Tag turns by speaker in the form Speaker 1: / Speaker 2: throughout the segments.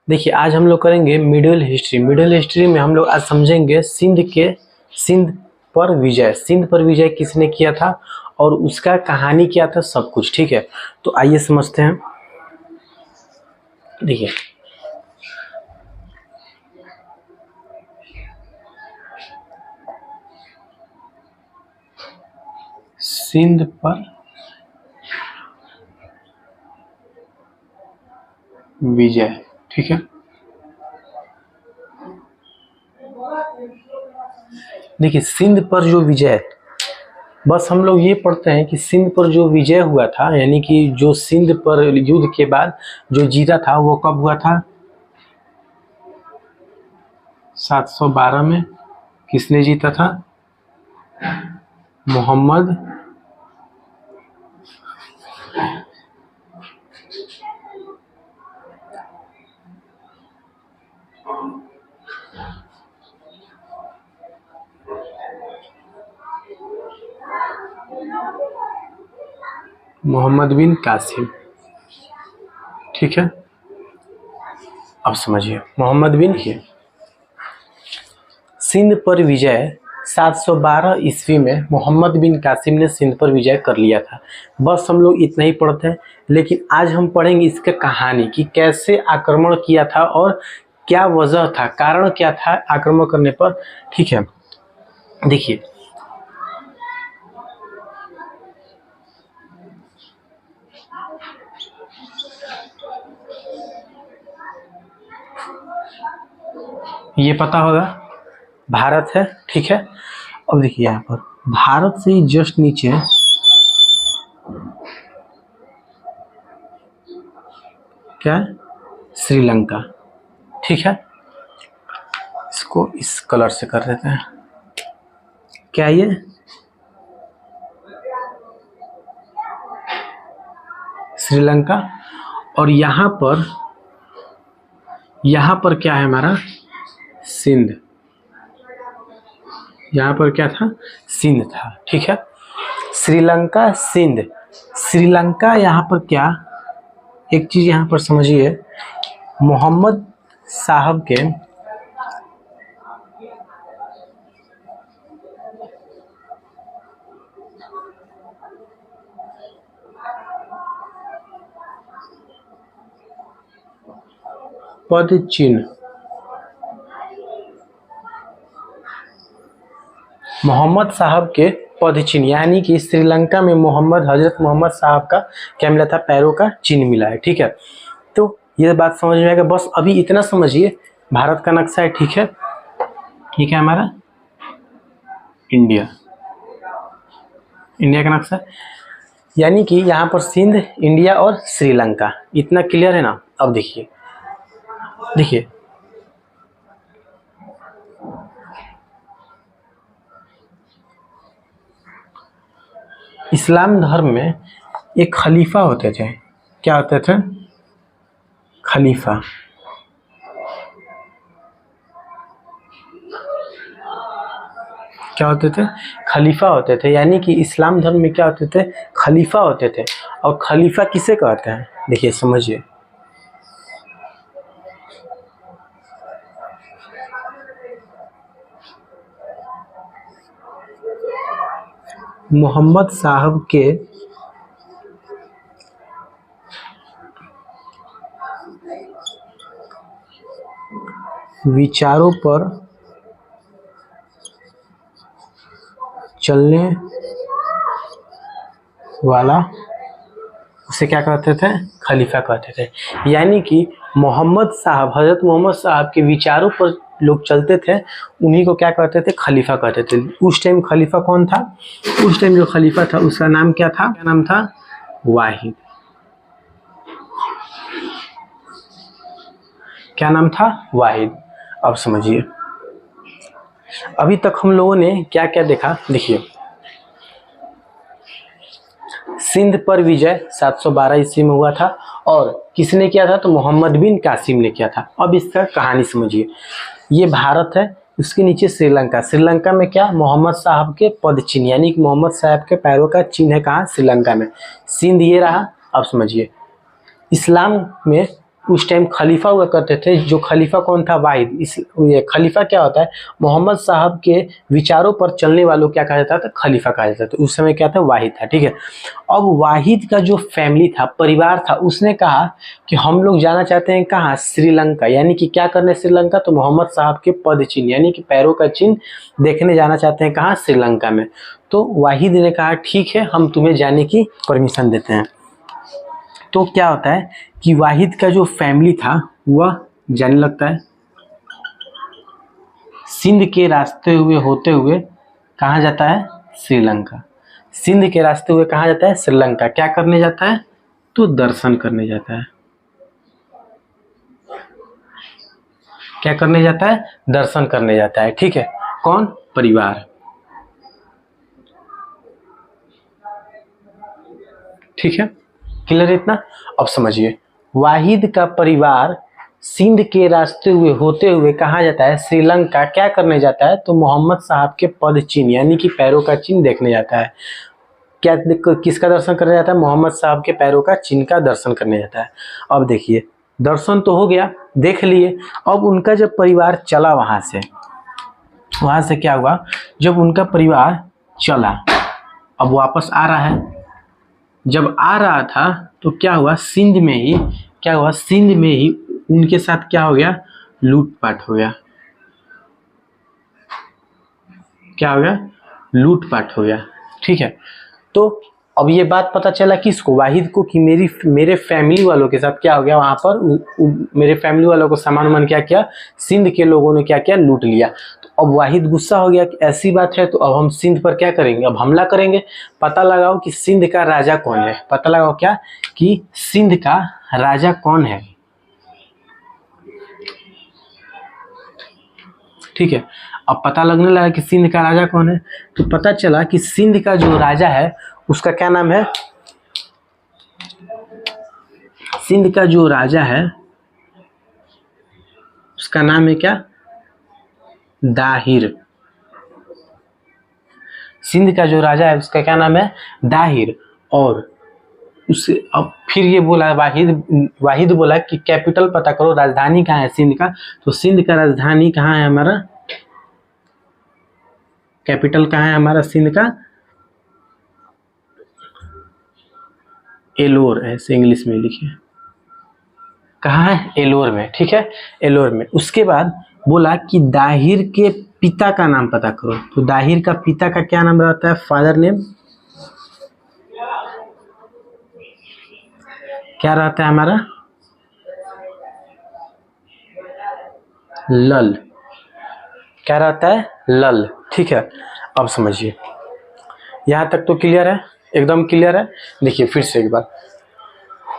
Speaker 1: देखिए आज हम लोग करेंगे मिडिल हिस्ट्री। मिडिल हिस्ट्री में हम लोग आज समझेंगे सिंध पर विजय। सिंध पर विजय किसने किया था और उसका कहानी क्या था, सब कुछ। ठीक है, तो आइए समझते हैं। देखिए सिंध पर विजय, ठीक है। देखिए सिंध पर जो विजय, बस हम लोग ये पढ़ते हैं कि सिंध पर जो विजय हुआ था, यानी कि जो सिंध पर युद्ध के बाद जो जीता था वो कब हुआ था? 712 में। किसने जीता था? मोहम्मद बिन कासिम, ठीक है। अब समझिए मोहम्मद बिन के सिंध पर विजय 712 ईस्वी में मोहम्मद बिन कासिम ने सिंध पर विजय कर लिया था। बस हम लोग इतना ही पढ़ते हैं, लेकिन आज हम पढ़ेंगे इसका कहानी कि कैसे आक्रमण किया था और क्या वजह था, कारण क्या था आक्रमण करने पर। ठीक है, देखिए ये पता होगा भारत है, ठीक है। अब देखिए यहाँ पर भारत से ही जस्ट नीचे क्या है? श्रीलंका, ठीक है। इसको इस कलर से कर देते हैं। क्या ये श्रीलंका, और यहाँ पर क्या है हमारा? सिंध। यहाँ पर क्या था? सिंध था, ठीक है। श्रीलंका, सिंध। श्रीलंका यहाँ पर क्या, एक चीज यहाँ पर समझिए, मोहम्मद साहब के पद चिन्ह, मोहम्मद साहब के पद चिन्ह, यानी कि श्रीलंका में हजरत मोहम्मद साहब का क्या मिला था? पैरों का चिन्ह मिला है, ठीक है। तो ये बात समझ में आएगा। बस अभी इतना समझिए, भारत का नक्शा है, ठीक है। ठीक है, हमारा इंडिया का नक्शा, यानी कि यहाँ पर सिंध, इंडिया और श्रीलंका, इतना क्लियर है ना। अब देखिए इस्लाम धर्म में एक खलीफा होते थे। क्या होते थे? खलीफा। क्या होते थे? खलीफा होते थे, यानी कि इस्लाम धर्म में क्या होते थे? खलीफा होते थे। और खलीफा किसे कहते हैं? देखिए समझिए, मोहम्मद साहब के विचारों पर चलने वाला, उसे क्या कहते थे? खलीफा कहते थे। यानी कि हजरत मोहम्मद साहब के विचारों पर लोग चलते थे, उन्हीं को क्या कहते थे? खलीफा कहते थे। उस टाइम खलीफा कौन था? उस टाइम जो खलीफा था उसका नाम क्या था? क्या नाम था? वाहिद। क्या नाम था? वाहिद। अब समझिए, अभी तक हम लोगों ने क्या क्या देखा। देखिए सिंध पर विजय 712 ईस्वी में हुआ था, और किसने किया था? तो मोहम्मद बिन कासिम ने किया था। अब इसका कहानी समझिए, ये भारत है, उसके नीचे श्रीलंका। श्रीलंका में क्या? मोहम्मद साहब के पद चिन्ह, यानी कि मोहम्मद साहब के पैरों का चिन्ह है। कहाँ? श्रीलंका में। सिंध ये रहा। अब समझिए, इस्लाम में उस टाइम खलीफा हुआ करते थे। जो खलीफा कौन था? वाहिद। इस ये खलीफा क्या होता है? मोहम्मद साहब के विचारों पर चलने वालों क्या कहा जाता था? खलीफा कहा जाता था। उस समय क्या था? वाहिद था। ठीक है। अब वाहिद का जो फैमिली था, परिवार था, उसने कहा कि हम लोग जाना चाहते हैं कहाँ? श्रीलंका। यानी कि क्या करने श्रीलंका? तो मोहम्मद साहब के पद चिन्ह यानी कि पैरों का चिन्ह देखने जाना चाहते हैं कहाँ? श्रीलंका में। तो वाहिद ने कहा ठीक है, हम तुम्हें जाने की परमिशन देते हैं। तो क्या होता है कि वाहिद का जो फैमिली था वह जाने लगता है सिंध के रास्ते हुए होते हुए कहाँ जाता है? श्रीलंका। सिंध के रास्ते हुए कहाँ जाता है? श्रीलंका। क्या करने जाता है? तो दर्शन करने जाता है। क्या करने जाता है? दर्शन करने जाता है। ठीक है। कौन? परिवार। ठीक है, क्लियर है इतना? अब समझिए, वाहिद का परिवार सिंध के रास्ते हुए होते हुए कहाँ जाता है? श्रीलंका। क्या करने जाता है? तो मोहम्मद साहब के पद चिन्ह यानी कि पैरों का चिन्ह देखने जाता है। क्या किसका दर्शन करने जाता है? मोहम्मद साहब के पैरों का चिन्ह का दर्शन करने जाता है। अब देखिए, दर्शन तो हो गया, देख लिए। अब उनका जब परिवार चला वहां से क्या हुआ? जब उनका परिवार चला, अब वापस आ रहा है। जब आ रहा था तो क्या हुआ? सिंध में ही उनके साथ क्या हो गया? लूटपाट हो गया। क्या हो गया? लूटपाट हो गया। ठीक है। तो अब ये बात पता चला किसको? वाहिद को, कि मेरे फैमिली वालों के साथ क्या हो गया? वहां पर मेरे फैमिली वालों को सामान क्या किया? सिंध के लोगों ने क्या किया? लूट लिया। तो अब वाहिद गुस्सा हो गया कि ऐसी बात है तो अब हम सिंध पर क्या करेंगे? अब हमला करेंगे। पता लगाओ कि सिंध का राजा कौन है। पता लगाओ क्या? कि सिंध का राजा कौन है। ठीक है। अब पता लगने लगा कि सिंध का राजा कौन है, तो पता चला कि सिंध का जो राजा है उसका क्या नाम है? सिंध का जो राजा है उसका नाम है क्या? दाहिर। सिंध का जो राजा है उसका क्या नाम है? दाहिर। और उसे अब फिर ये बोला वाहिद बोला कि कैपिटल पता करो, राजधानी कहाँ है सिंध का? तो सिंध का राजधानी कहाँ है हमारा? कैपिटल कहाँ है हमारा सिंध का? एलोर, ऐसे इंग्लिश में लिखिए। कहाँ है? एलोर में। ठीक है, एलोर में। उसके बाद बोला कि दाहिर के पिता का नाम पता करो। तो दाहिर का पिता का क्या नाम रहता है? फादर नेम क्या रहता है हमारा? लल। क्या रहता है? लल। ठीक है। अब समझिए, यहां तक तो क्लियर है? एकदम क्लियर है। देखिए फिर से एक बार,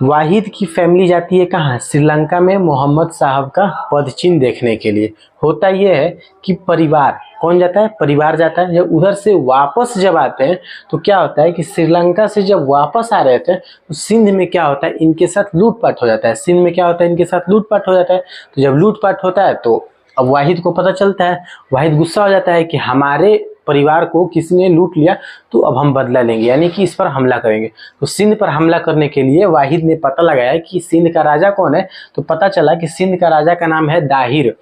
Speaker 1: वाहिद की फैमिली जाती है कहाँ? श्रीलंका में मोहम्मद साहब का पद चिन्ह देखने के लिए। होता यह है कि परिवार कौन जाता है? परिवार जाता है। जब उधर से वापस जब आते हैं तो क्या होता है कि श्रीलंका से जब वापस आ रहे थे तो सिंध में क्या होता है? इनके साथ लूटपाट हो जाता है। सिंध में क्या होता है? इनके साथ लूटपाट हो जाता है। तो जब लूटपाट होता है तो अब वाहिद को पता चलता है। वाहिद गुस्सा हो जाता है कि हमारे परिवार को किसी ने लूट लिया, तो अब हम बदला लेंगे, यानी कि इस पर हमला करेंगे। तो सिंध पर हमला करने के लिए वाहिद ने पता लगाया कि सिंध का राजा कौन है। तो पता चला कि सिंध का राजा का नाम है दाहिर।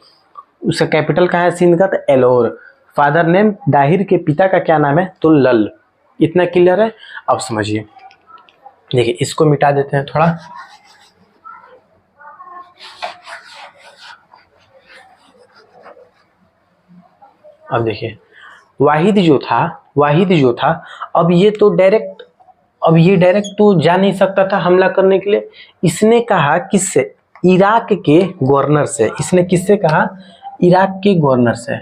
Speaker 1: उसका कैपिटल कहाँ है सिंध का? तो एलोर। फादर नेम दाहिर के पिता का क्या नाम है? तो लल। इतना क्लियर है? अब समझिए, देखिए इसको मिटा देते हैं थोड़ा। अब देखिए, वाहिद जो था अब ये डायरेक्ट तो जा नहीं सकता था हमला करने के लिए। इसने कहा किससे? इराक के गवर्नर से। इसने किससे कहा? इराक के गवर्नर से।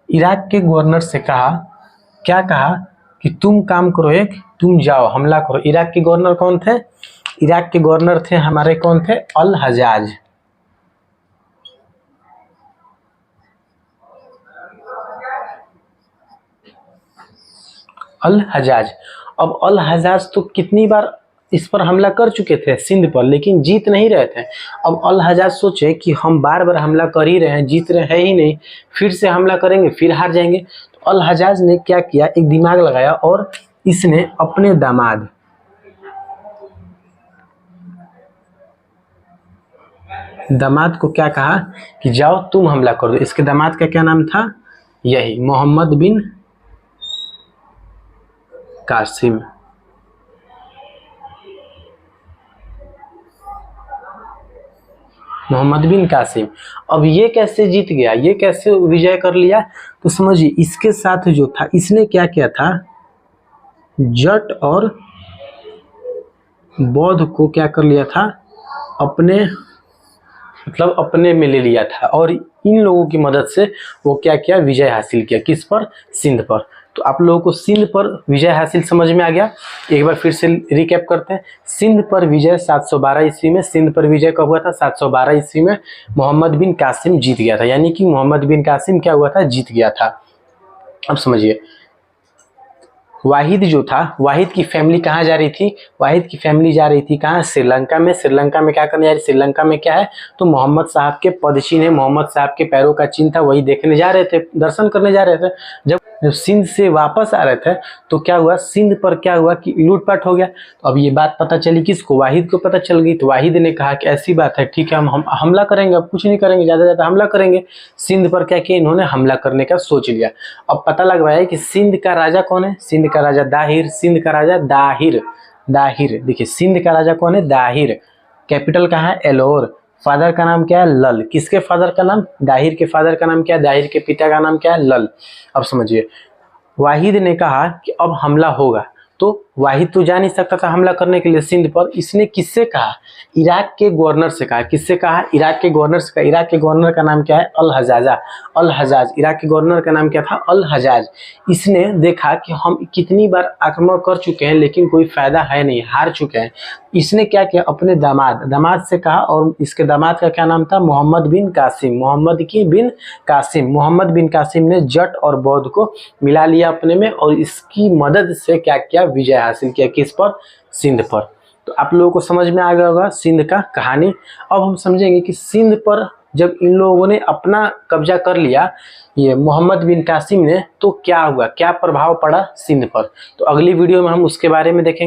Speaker 1: इराक के गवर्नर से कहा, क्या कहा? कि तुम काम करो, तुम जाओ हमला करो। इराक के गवर्नर कौन थे? इराक के गवर्नर थे हमारे कौन थे? अल हजाज। अल हजाज। अब अल हजाज तो कितनी बार इस पर हमला कर चुके थे सिंध पर, लेकिन जीत नहीं रहे थे। अब अल हजाज सोचे कि हम बार बार हमला कर ही रहे हैं, जीत रहे हैं ही नहीं, फिर से हमला करेंगे फिर हार जाएंगे। तो अल हजाज ने क्या किया, एक दिमाग लगाया और इसने अपने दामाद को क्या कहा कि जाओ तुम हमला कर दो। इसके दामाद का क्या नाम था, यही मोहम्मद बिन कासिम। मोहम्मद बिन कासिम। अब ये कैसे जीत गया, ये कैसे विजय कर लिया, तो समझिए इसके साथ जो था इसने क्या किया था, जट और बौद्ध को क्या कर लिया था, अपने मतलब अपने में ले लिया था और इन लोगों की मदद से वो क्या किया, विजय हासिल किया। किस पर, सिंध पर। तो आप लोगों को सिंध पर विजय हासिल समझ में आ गया। एक बार फिर से रिकैप करते हैं। सिंध पर विजय 712 ईस्वी में, सिंध पर विजय कब हुआ था, 712 ईस्वी में मोहम्मद बिन कासिम जीत गया था। यानी कि मोहम्मद बिन कासिम क्या हुआ था, जीत गया था। अब समझिए वाहिद जो था, वाहिद की फैमिली कहाँ जा रही थी, वाहिद की फैमिली जा रही थी कहाँ, श्रीलंका में। श्रीलंका में क्या करने जा रही, श्रीलंका में क्या है, तो मोहम्मद साहब के पदचिन्ह है, मोहम्मद साहब के पैरों का चिन्ह था, वही देखने जा रहे थे, दर्शन करने जा रहे थे। जब सिंध से वापस आ रहे थे तो क्या हुआ, सिंध पर क्या हुआ कि लूटपाट हो गया। तो अब ये बात पता चली किसको, वाहिद को पता चल गई। तो वाहिद ने कहा कि ऐसी बात है, ठीक है हम हमला करेंगे, अब कुछ नहीं करेंगे, ज़्यादा ज़्यादा हमला करेंगे। सिंध पर क्या किया, इन्होंने हमला करने का सोच लिया। अब पता लग रहा है कि सिंध का राजा कौन है, सिंध का राजा दाहिर, सिंध का राजा दाहिर। दाहिर देखिए, सिंध का राजा कौन है, दाहिर। कैपिटल कहाँ है, एलोर। फादर का नाम क्या है, लल। किसके फादर का नाम, दाहिर के फादर का नाम क्या है, दाहिर के पिता का नाम क्या है, लल। अब समझिए वाहिद ने कहा कि अब हमला होगा। तो वाहिद तो जा नहीं सकता था हमला करने के लिए सिंध पर। इसने किससे कहा, इराक के गवर्नर से कहा। किससे कहा, इराक के गवर्नर से कहा। इराक के गवर्नर का नाम क्या है, अल हजाजा। अल हजाज, इराक के गवर्नर का नाम क्या था, अल हजाज। इसने देखा कि हम कितनी बार आक्रमण कर चुके हैं लेकिन कोई फायदा है नहीं, हार चुके हैं। इसने क्या किया, अपने दामाद से कहा, और इसके दामाद का क्या नाम था, मोहम्मद बिन कासिम। मोहम्मद बिन कासिम ने जट और बौद्ध को मिला लिया अपने में और इसकी मदद से क्या किया, विजय हासिल किया। किस पर, सिंध पर। तो आप लोगों को समझ में आ गया होगा सिंध का कहानी। अब हम समझेंगे कि सिंध पर जब इन लोगों ने अपना कब्जा कर लिया, ये मोहम्मद बिन कासिम ने, तो क्या हुआ, क्या प्रभाव पड़ा सिंध पर। तो अगली वीडियो में हम उसके बारे में देखेंगे।